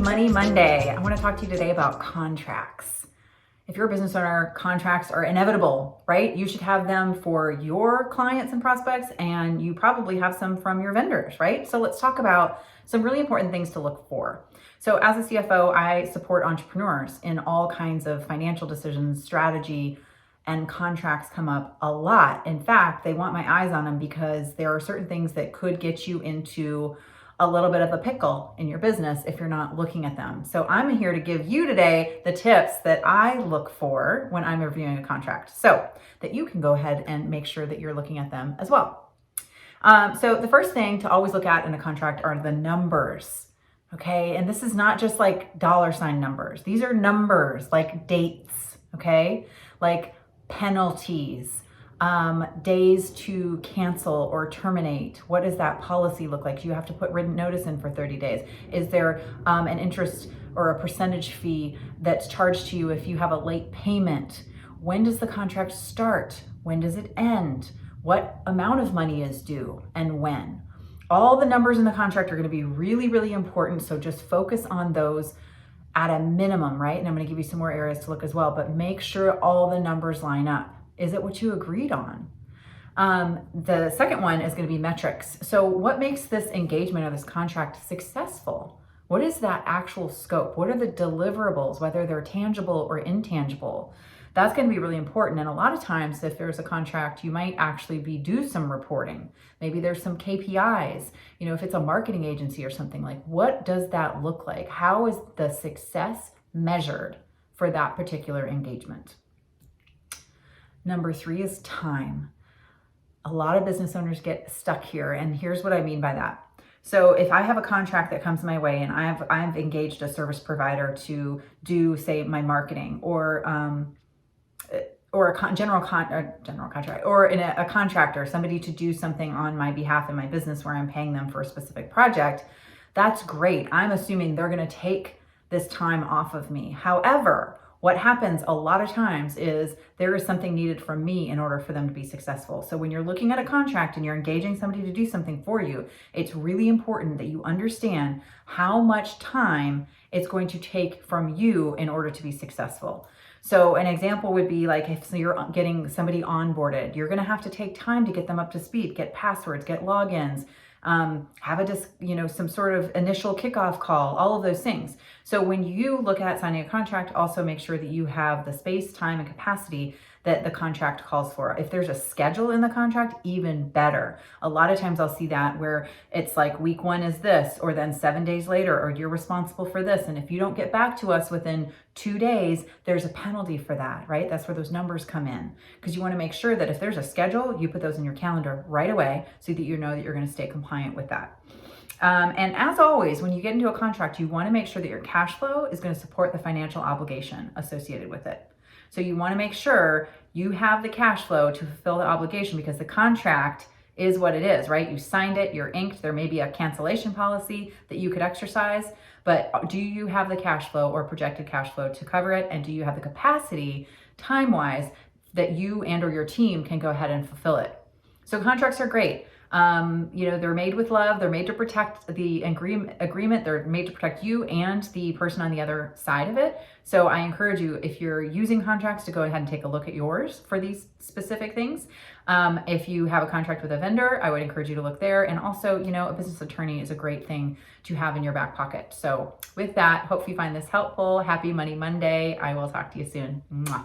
Money Monday. I want to talk to you today about contracts. If you're a business owner, contracts are inevitable, right? You should have them for your clients and prospects, and you probably have some from your vendors, right? So let's talk about some really important things to look for. So as a CFO, I support entrepreneurs in all kinds of financial decisions, strategy, and contracts come up a lot. In fact, they want my eyes on them because there are certain things that could get you into a little bit of a pickle in your business if you're not looking at them. So I'm here to give you today the tips that I look for when I'm reviewing a contract so that you can go ahead and make sure that you're looking at them as well. So the first thing to always look at in a contract are the numbers. Okay. And this is not just like dollar sign numbers. These are numbers like dates. Okay. Like penalties, days to cancel or terminate. What does that policy look like? Do you have to put written notice in for 30 days? Is there an interest or a percentage fee that's charged to you if you have a late payment? When does the contract start? When does it end? What amount of money is due and when? All the numbers in the contract are going to be really, really important. So just focus on those at a minimum, right? And I'm going to give you some more areas to look as well, but make sure all the numbers line up. Is it what you agreed on? The second one is going to be metrics. So what makes this engagement or this contract successful? What is that actual scope? What are the deliverables, whether they're tangible or intangible? That's going to be really important. And a lot of times, if there's a contract, you might actually be due some reporting. Maybe there's some KPIs. You know, if it's a marketing agency or something, like what does that look like? How is the success measured for that particular engagement? Number 3 is time. A lot of business owners get stuck here, and here's what I mean by that. So if I have a contract that comes my way and I've engaged a service provider to do, say, my marketing or a general contract, or in a contractor, somebody to do something on my behalf in my business where I'm paying them for a specific project, that's great. I'm assuming they're going to take this time off of me. However, what happens a lot of times is there is something needed from me in order for them to be successful. So when you're looking at a contract and you're engaging somebody to do something for you, it's really important that you understand how much time it's going to take from you in order to be successful. So an example would be like if you're getting somebody onboarded, you're going to have to take time to get them up to speed, get passwords, get logins, have some sort of initial kickoff call, all of those things. So when you look at signing a contract, also make sure that you have the space, time, and capacity that the contract calls for. If there's a schedule in the contract, even better. A lot of times I'll see that where it's like week 1 is this, or then 7 days later, or you're responsible for this. And if you don't get back to us within 2 days, there's a penalty for that, right? That's where those numbers come in. Because you want to make sure that if there's a schedule, you put those in your calendar right away so that you know that you're going to stay compliant with that. And as always, when you get into a contract, you want to make sure that your cash flow is going to support the financial obligation associated with it. So you want to make sure you have the cash flow to fulfill the obligation because the contract is what it is, right? You signed it, you're inked. There may be a cancellation policy that you could exercise, but do you have the cash flow or projected cash flow to cover it? And do you have the capacity time-wise that you and or your team can go ahead and fulfill it? So contracts are great. They're made with love. They're made to protect the agreement. They're made to protect you and the person on the other side of it. So I encourage you, if you're using contracts, to go ahead and take a look at yours for these specific things. If you have a contract with a vendor, I would encourage you to look there. And also, a business attorney is a great thing to have in your back pocket. So with that, hope you find this helpful. Happy Money Monday. I will talk to you soon. Mwah.